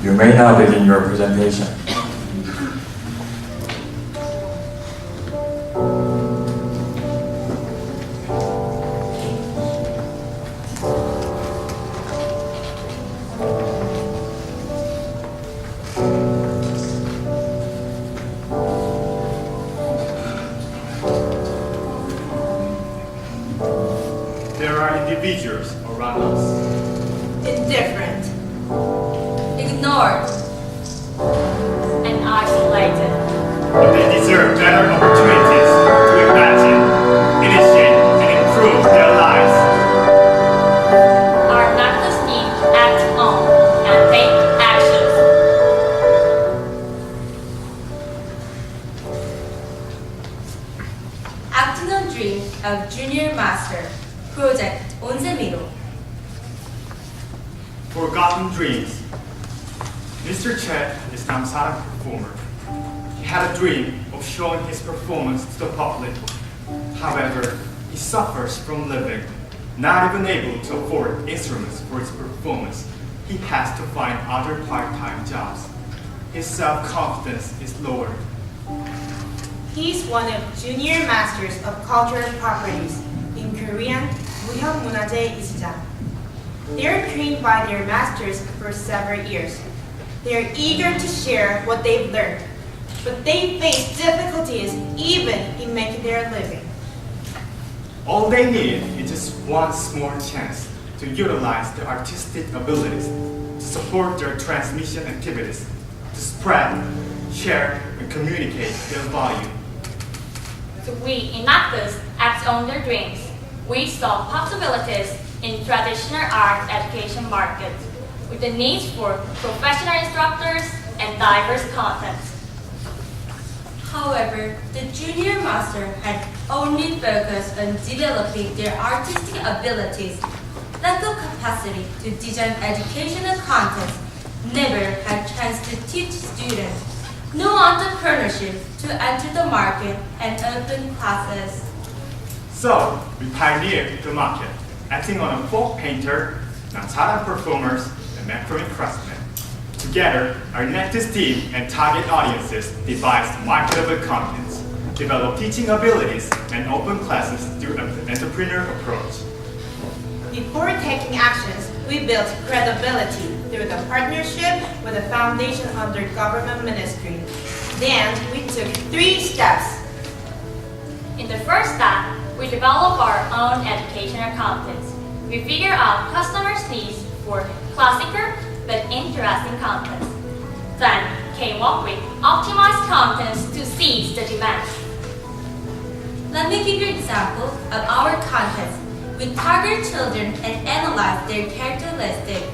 You may now begin your presentation. There are individuals around us. Indifferent, ignored, and isolated. But they deserve better opportunities to imagine, initiate, and improve their lives. Our Enactus need to act on and take actions. Acting on dreams of Junior Master Project on Semi-Finalist. Forgotten dreams. Mr. Chet is an Namsaran performer. He had a dream of showing his performance to the public. However, he suffers from living, not even able to afford instruments for his performance. He has to find other part-time jobs. His self-confidence is lower. he's one of Junior Masters of Cultural Properties, in Korean, 무형문화재 이수자. They are trained by their masters for several years. They are eager to share what they've learned, but they face difficulties even in making their living. All they need is just one small chance to utilize their artistic abilities to support their transmission activities, to spread, share, and communicate their value. So we Enactus act on their dreams. We saw possibilities in traditional art education market with the needs for professional instructors and diverse contents. However, the junior master had only focused on developing their artistic abilities, lack of capacity to design educational contents, never had chance to teach students, no entrepreneurship to enter the market and open classes. So, we pioneered the market, acting on a folk painter, Namsaran performers, and macrame craftsmen. Together, our Enactus team and target audiences devised marketable contents, developed teaching abilities, and open classes through an entrepreneur approach. Before taking actions, we built credibility through the partnership with a foundation under government ministry. Then, we took 3 steps. In the first step, we develop our own educational contents. We figure out customers' needs for classical but interesting contents. Then came up with optimized contents to seize the demand. Let me give you an example of our contents. We target children and analyze their characteristics.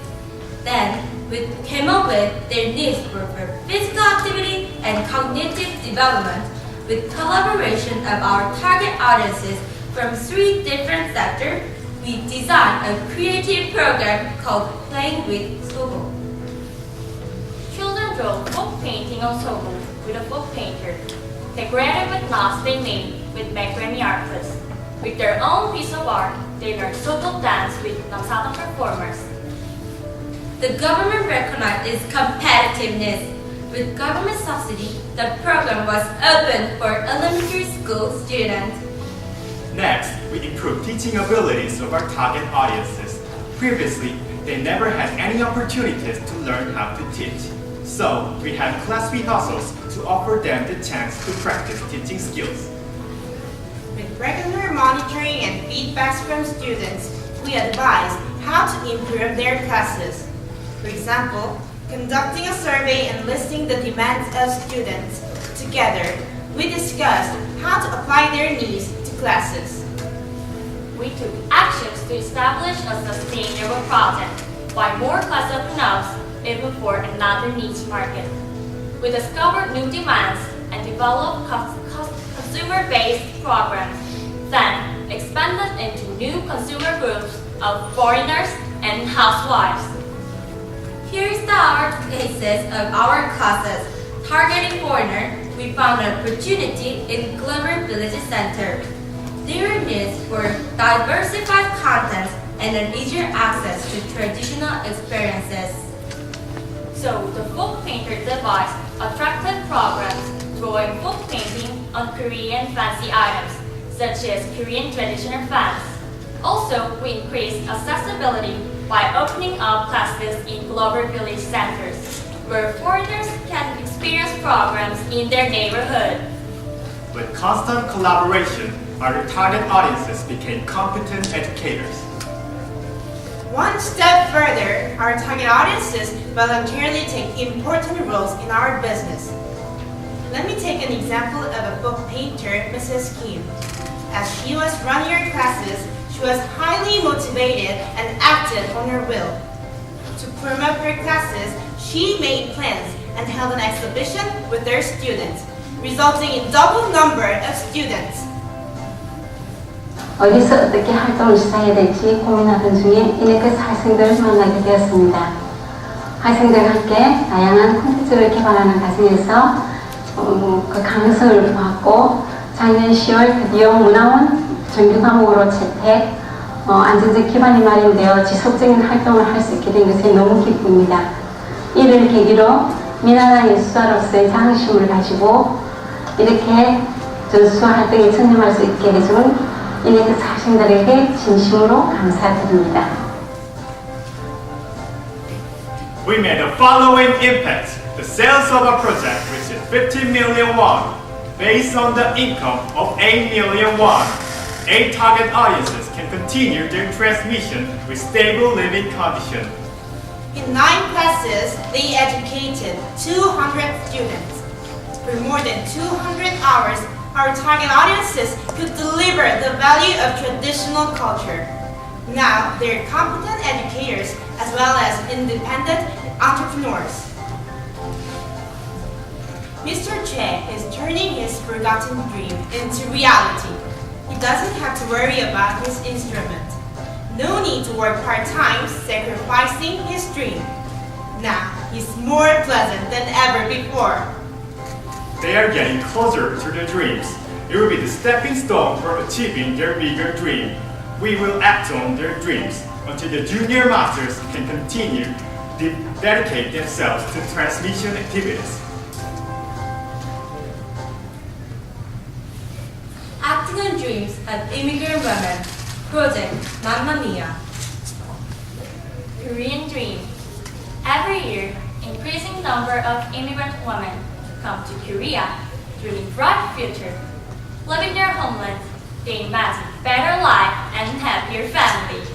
Then we came up with their needs for physical activity and cognitive development with collaboration of our target audiences from 3 different sectors. We designed a creative program called Playing with Sogo. Children draw folk painting on Sogo with a folk painter. They created with knots they made with macrame artists. With their own piece of art, they learned Sogo dance with Namsaran performers. The government recognized its competitiveness. With government subsidy, the program was open for elementary school students. Next, we improved teaching abilities of our target audiences. Previously, they never had any opportunities to learn how to teach. So, we had class rehearsals to offer them the chance to practice teaching skills. With regular monitoring and feedbacks from students, we advise how to improve their classes. For example, conducting a survey and listing the demands of students. Together, we discussed how to apply their needs to classes. We took actions to establish a sustainable project, buy more class open ups, even for another niche market. We discovered new demands and developed consumer-based programs, then expanded into new consumer groups of foreigners and housewives. Here is the art cases of our classes. Targeting foreigners, we found an opportunity in Clever Village Center. Their needs for diversified contents and an easier access to traditional experiences. So the folk painter devised attractive programs drawing folk painting on Korean fancy items, such as Korean traditional fans. Also, we increased accessibility by opening up classes in global village centers, where foreigners can experience programs in their neighborhood. With constant collaboration, our target audiences became competent educators. One step further, our target audiences voluntarily take important roles in our business. Let me take an example of a book painter, Mrs. Kim. As she was running her classes, she was highly motivated and acted on her will. To promote her classes, she made plans and held an exhibition with her students, resulting in double number of students. 어디서 어떻게 활동을 시작해야 될지 고민하던 중에 이네크스 학생들을 만나게 되었습니다. 학생들과 함께 다양한 콘텐츠를 개발하는 과정에서 그 강습을 받고 작년 10월 드디어 문화원 정규 과목으로 채택, 안정적 기반이 마련되어 지속적인 활동을 할 수 있게 된 것에 너무 기쁩니다. 이를 계기로 미나나 예술가로서의 자긍심을 가지고 이렇게 전수 활동에 전념할 수 있게 해준 이네크스 학생들에게 진심으로 감사드립니다. We made the following impact. The sales of our project reached 50 million won, based on the income of 8 million won. 8 target audiences can continue their transmission with stable living conditions. In 9 classes, they educated 200 students. For more than 200 hours, our target audiences could deliver the value of traditional culture. Now, they're competent educators as well as independent entrepreneurs. Mr. Che is turning his forgotten dream into reality. He doesn't have to worry about his instrument. No need to work part-time, sacrificing his dream. Now, he's more pleasant than ever before. They are getting closer to their dreams. It will be the stepping stone for achieving their bigger dream. We will act on their dreams until the junior masters can continue to dedicate themselves to transmission activities. Acting on Dreams of Immigrant Women, Project Mamma Mia. Korean Dream. Every year, increasing number of immigrant women come to Korea, dreaming bright future. Living their homeland, they imagine better life and happier family.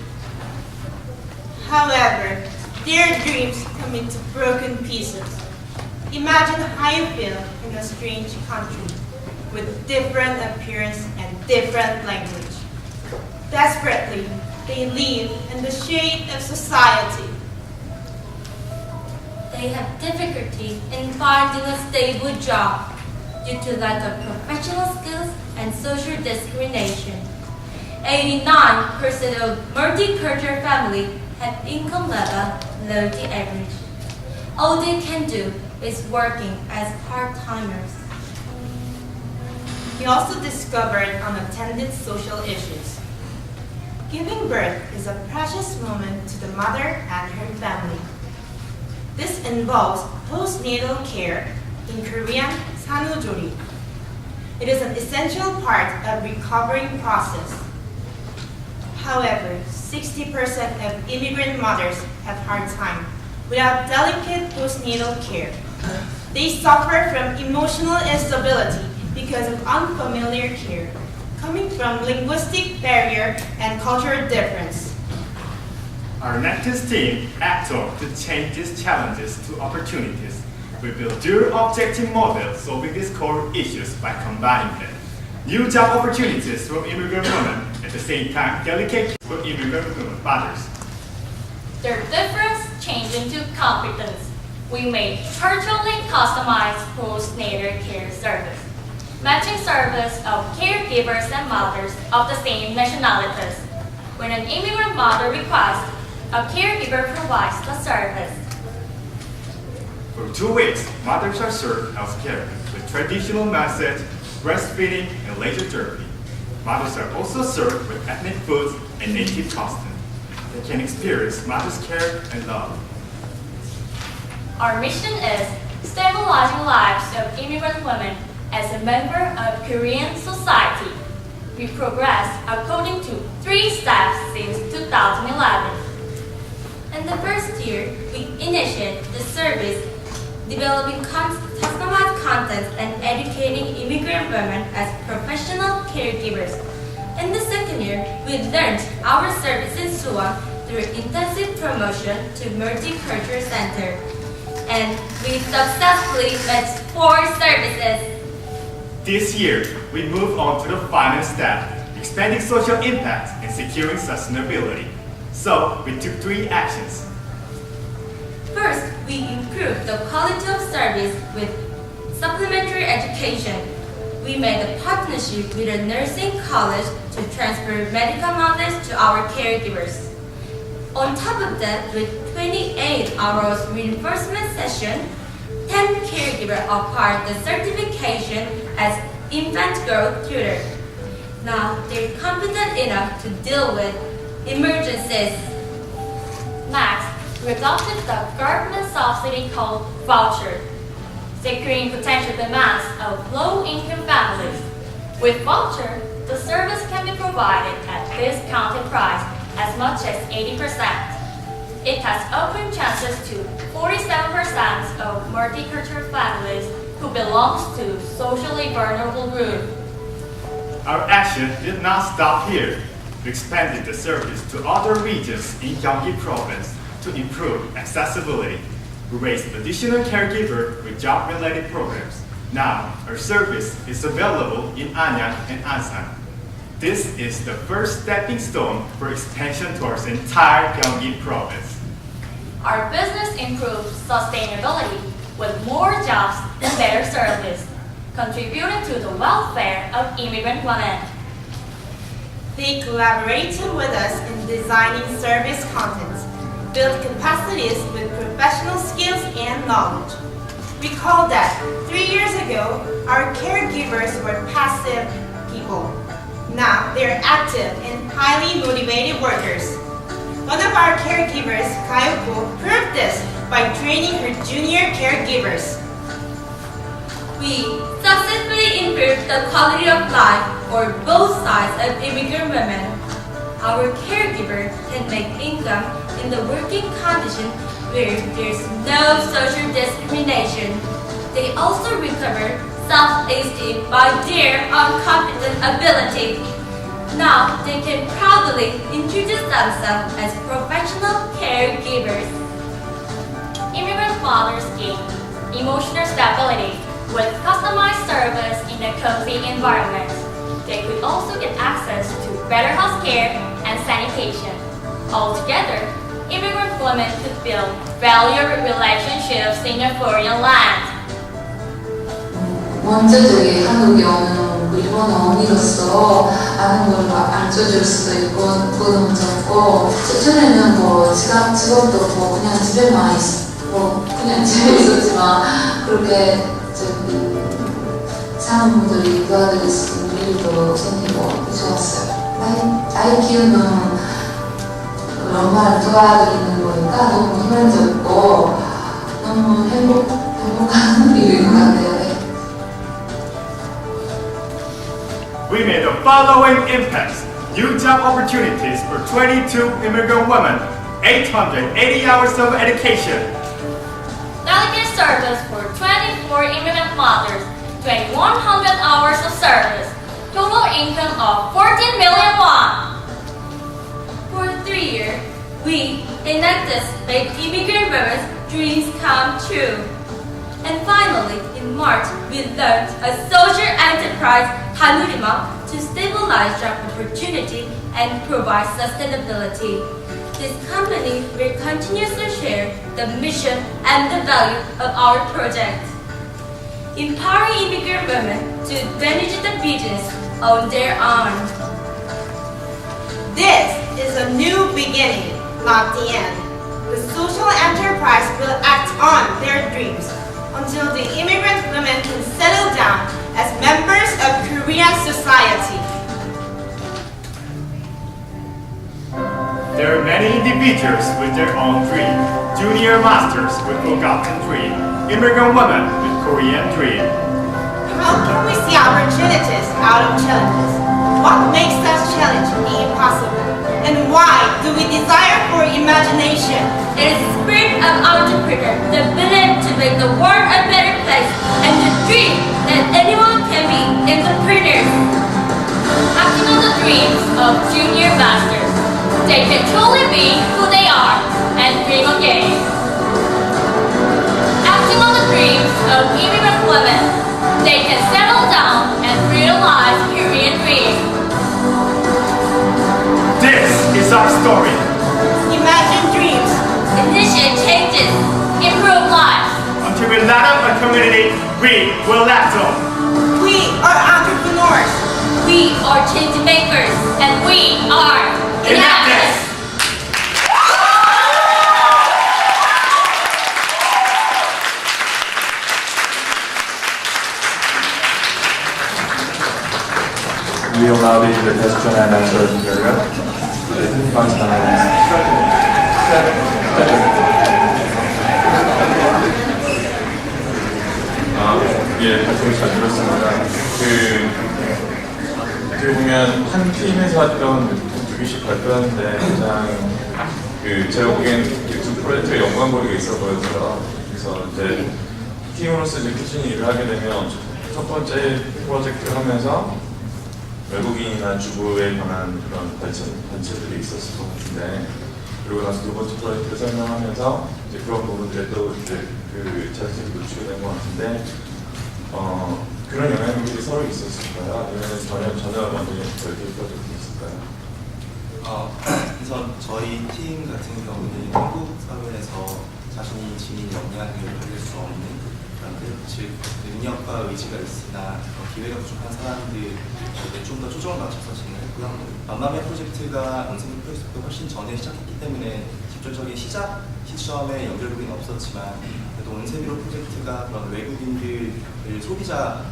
However, their dreams come into broken pieces. Imagine how you feel in a strange country with different appearance and different language. Desperately, they live in the shade of society. They have difficulty in finding a stable job due to lack of professional skills and social discrimination. 89% of multicultural families have income level below the average. All they can do is working as part-timers. He also discovered unattended social issues. Giving birth is a precious moment to the mother and her family. This involves postnatal care, in Korean, 산후조리. It is an essential part of recovering process. However, 60% of immigrant mothers have hard time without delicate postnatal care. They suffer from emotional instability because of unfamiliar care, coming from linguistic barrier and cultural difference. Our Enactus team acts on to change these challenges to opportunities. We build dual objective models solving these core issues by combining them. New job opportunities for immigrant women, at the same time delicate for immigrant women fathers. Their difference changed into competence. We made virtually customized postnatal care service, matching service of caregivers and mothers of the same nationalities. When an immigrant mother requests, a caregiver provides the service. For 2 weeks, mothers are served healthcare with traditional methods, breastfeeding, and laser therapy. Mothers are also served with ethnic foods and native customs. They can experience mother's care and love. Our mission is stabilizing lives of immigrant women as a member of Korean society. We progressed according to 3 steps since 2011. In the first year, we initiated the service developing customized content and educating immigrant women as professional caregivers. In the second year, we learned our service in Suwon through intensive promotion to Multicultural Center. And we successfully met 4 services. This year, we move on to the final step, expanding social impact and securing sustainability. So, we took 3 actions. First, we improved the quality of service with supplementary education. We made a partnership with a nursing college to transfer medical knowledge to our caregivers. On top of that, with 28 hours reinforcement session, 10 caregivers acquired the certification as infant growth tutor. Now, they're competent enough to deal with emergencies. Next, we adopted the government subsidy called voucher, securing potential demands of low-income families. With voucher, the service can be provided at discounted price as much as 80%. It has open chances to 47% of multicultural families who belongs to socially vulnerable group. Our action did not stop here. We expanded the service to other regions in Gyeonggi Province to improve accessibility. We raised additional caregiver with job-related programs. Now, our service is available in Anyang and Ansan. This is the first stepping stone for expansion towards the entire Gyeonggi Province. Our business improves sustainability with more jobs and better service, contributing to the welfare of immigrant women. They collaborated with us in designing service content, build capacities with professional skills and knowledge. Recall that 3 years ago, our caregivers were passive people. Now they're active and highly motivated workers. One of our caregivers, Kayoko, proved this by training her junior caregivers. We successfully improved the quality of life for both sides of immigrant women. Our caregiver can make income in the working condition where there's no social discrimination. They also recover self-esteem by their uncompetent ability. Now they can proudly introduce themselves as professional caregivers. Immigrant mothers gain emotional stability with customized service in a cozy environment. They could also get access to better health care and sanitation. Altogether, immigrant women could build valuable relationships in a foreign land. 먼저 저희 한국에 오는 일본 어머니로서 아는 걸 알려줄 수도 있고 부담 적고 전에는 뭐 직업도 없고 그냥 집에만 그냥 집에 있었지만 그렇게 사람분들이 도와드릴 수 있는 일도 생기고 좋았어요. 아이 키우는 엄마를 도와드리는 거니까 너무 희망적이고 너무 행복한 일인 것 같아요. We made the following impacts. New job opportunities for 22 immigrant women, 880 hours of education. Delegate service for 24 immigrant mothers, 2,100 hours of service. Total income of 14 million won. For 3 years, we, Enactus, made immigrant women's dreams come true. And finally, in March, we launched a social enterprise, Tanurima, to stabilize job opportunity and provide sustainability. This company will continuously share the mission and the value of our project, empowering immigrant women to manage the business on their own. This is a new beginning, not the end. The social enterprise will act on their dreams until the immigrant women can settle down as members of Korean society. There are many individuals with their own dream, junior masters with forgotten dream, immigrant women with Korean dream. How can we see opportunities out of challenges? What makes such challenge impossible? And why do we desire for imagination? It is the spirit of entrepreneur, the ability to make the world a better place, and the dream that anyone can be entrepreneurs. Acting on the dreams of junior masters, they can truly be who they are and dream again. Acting on the dreams of immigrant women, they can settle down and realize Korean dream. This is our story. Imagine dreams. Initiate changes, improve lives. Until we light up a community, we will act on. We are entrepreneurs. We are change makers, and we are Enactus! We will now begin the question and answer period. 예, 말씀 잘 들었습니다. 어떻게 보면 한 팀에서 했던 두 개씩 발표하는데 가장 제가 보기엔 두 프로젝트에 연관고리가 있어 보여서요. 그래서 이제 팀으로서 이제 꾸준히 일을 하게 되면 첫 번째 프로젝트를 하면서 외국인이나 주부에 관한 그런 단체들이 있었을 것 같은데, 그리고 나서 두 번째 프로젝트를 설명하면서 이제 그런 부분들에 또 이제 자세히 노출이 된 것 같은데, 그런 영향들이 서로 있었을까요? 아니면 전혀 완전히 별개의 프로젝트 있을까요? 우선 저희 팀 같은 경우는 한국 사회에서 자신이 지닌 역량을 가질 수 없는 사람들, 즉 능력과 의지가 있으나 기회가 부족한 사람들에게 좀 더 초점을 맞춰서 진행했고요. 맘마미아 프로젝트가 언생님 프로젝트도 훨씬 전에 시작했기 때문에 직접적인 시작 시점에 연결고리는 없었지만, 그래도 온세미로 프로젝트가 그런 외국인들을 소비자로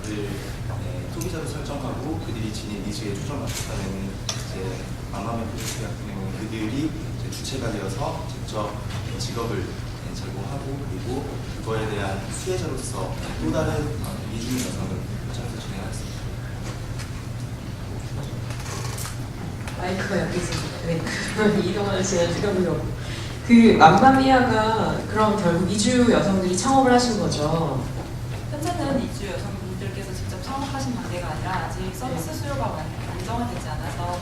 설정하고 그들이 지닌 니즈에 초점을 맞춰서 내는 이제 맘마미아 프로젝트 같은 경우는 그들이 이제 주체가 되어서 직접 직업을 제공하고, 그리고 그거에 대한 수혜자로서 또 다른 이주민 여성을 포착해서 진행하였습니다. 마이크가 여기 있습니다. 네. 이동환 씨가 찍어보려고. 맘마미아가 그럼 결국 이주 여성들이 창업을 하신 거죠? 현재는 이주 여성분들께서 직접 창업하신 단계가 아니라 아직 서비스 수요가 안정화되지 않아서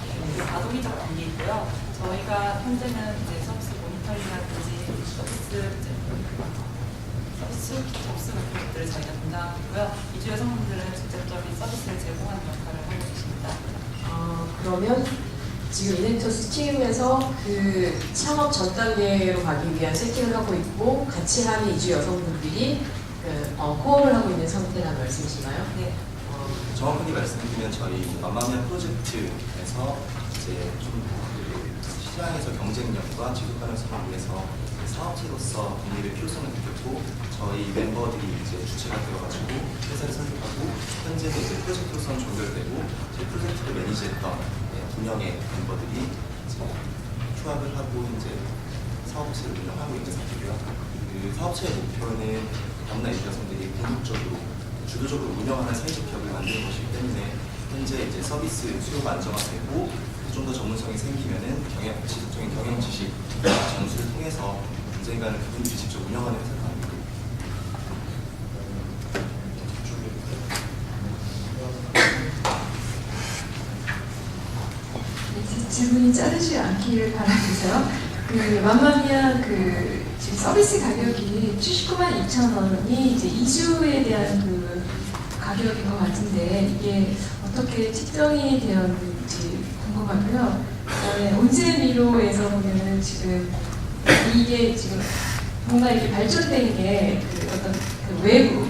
가동이적 단계이고요. 저희가 현재는 이제 서비스 모니터링이라든지 서비스 접수 같은 것들을 저희가 담당하고요. 이주 여성분들은 직접적인 서비스를 제공하는 역할을 하고 계십니다. 그러면 지금 이넥터스 팀에서 그 창업 전 단계로 가기 위한 세팅을 하고 있고, 같이 하는 이주 여성분들이 코업을 하고 있는 상태라는 말씀이신가요? 네. 정확하게 말씀드리면 저희 맘마미아 프로젝트에서 이제 좀 시장에서 경쟁력과 지속 가능성을 위해서 사업체로서 분리를 필요성을 느꼈고, 저희 멤버들이 이제 주체가 되어가지고 회사를 설립하고, 현재는 이제 프로젝트로서는 종결되고 제 프로젝트를 매니지했던 분명의 멤버들이 이제 휴학을 하고 이제 사업체를 운영하고 있는 상태고요. 그 사업체의 목표는 다문화 이주 여성들이 궁극적으로 주도적으로 운영하는 사회적 기업을 만드는 것이기 때문에, 현재 이제 서비스 수요가 안정화되고 좀 더 전문성이 생기면은 지속적인 경영 지식 전수를 통해서 언젠가는 그분들이 직접 운영하는 회사가 아니고. 질문이 자르지 않기를 바라면서요. 맘마미아 지금 서비스 가격이 79만 2천 원이 이제 2주에 대한 가격인 것 같은데, 이게 어떻게 측정이 되었는지 궁금하고요. 온세미로에서 보면은 지금 이게 지금 뭔가 이렇게 발전된 게 어떤 외부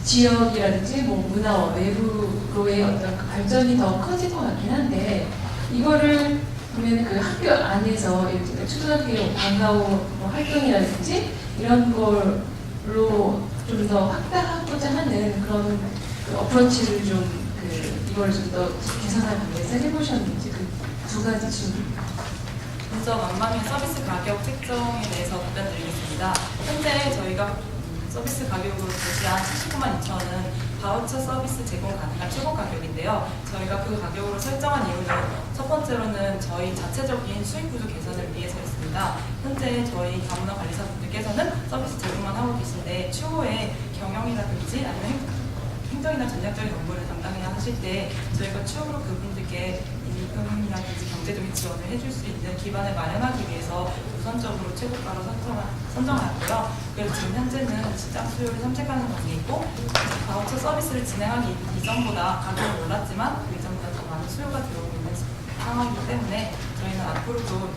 지역이라든지 문화 외부로의 어떤 발전이 더 커진 것 같긴 한데, 이거를 보면 학교 안에서 초등학교 방과후 활동이라든지 이런 걸로 좀 더 확대하고자 하는 그런 어프로치를 이걸 좀 더 개선하기 위해서 해보셨는지 그 두 가지 질문. 먼저 맘마미아 서비스 가격 책정에 대해서 답변드리겠습니다. 현재 저희가 서비스 가격으로 제시한 79만 2천원은 바우처 서비스 제공 가능한 최고 가격인데요. 저희가 그 가격으로 설정한 이유는 첫 번째로는 저희 자체적인 수익 구조 개선을 위해서였습니다. 현재 저희 다문화 관리사분들께서는 서비스 제공만 하고 계신데 추후에 경영이라든지 아니면 행정이나 전략적인 업무를 담당해야 하실 때 저희가 추후로 그분들께 임금이라든지 경제적인 지원을 해줄 수 있는 기반을 마련하기 위해서 우선적으로 최고가로 선정하고요. 그래서 지금 현재는 시장 수요를 삼색하는 관계이고 바우처 서비스를 진행하기 이전보다 가격은 올랐지만 그 이전보다 더 많은 수요가 들어오고 있는 상황이기 때문에 저희는 앞으로도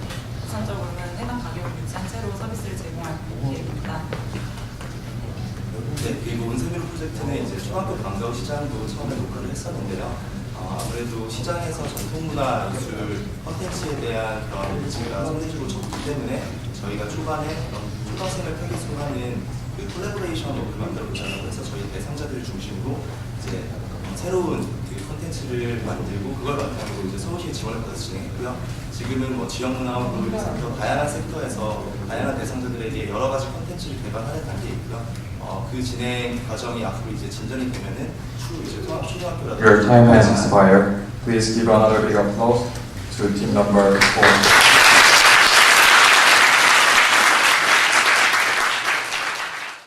우선적으로는 해당 가격을 유지한 채로 서비스를 제공할 계획입니다. 네, 그리고 은세미로 프로젝트는 이제 초등학교 방과후 시장도 처음에 녹화를 했었는데요. 아무래도 시장에서 전통문화 예술 콘텐츠에 대한 그런 의지가 상대적으로 적기 때문에 저희가 초반에 그런 초등학생을 타깃으로 하는 그 콜라보레이션 업을 만들어보자고 해서 저희 대상자들을 중심으로 이제 새로운 그 콘텐츠를 만들고 그걸 바탕으로 이제 서울시에 지원을 받아서 진행했고요. 지금은 뭐 지역문화원으로 해서 다양한 섹터에서 다양한 대상자들에게 여러 가지 콘텐츠를 개발하는 단계에 있고요. 그 진행 과정이 앞으로 이제 진전이 되면은 추후 이제 초등학교라든지 Your time has expired. Please give another big applause to team number 4.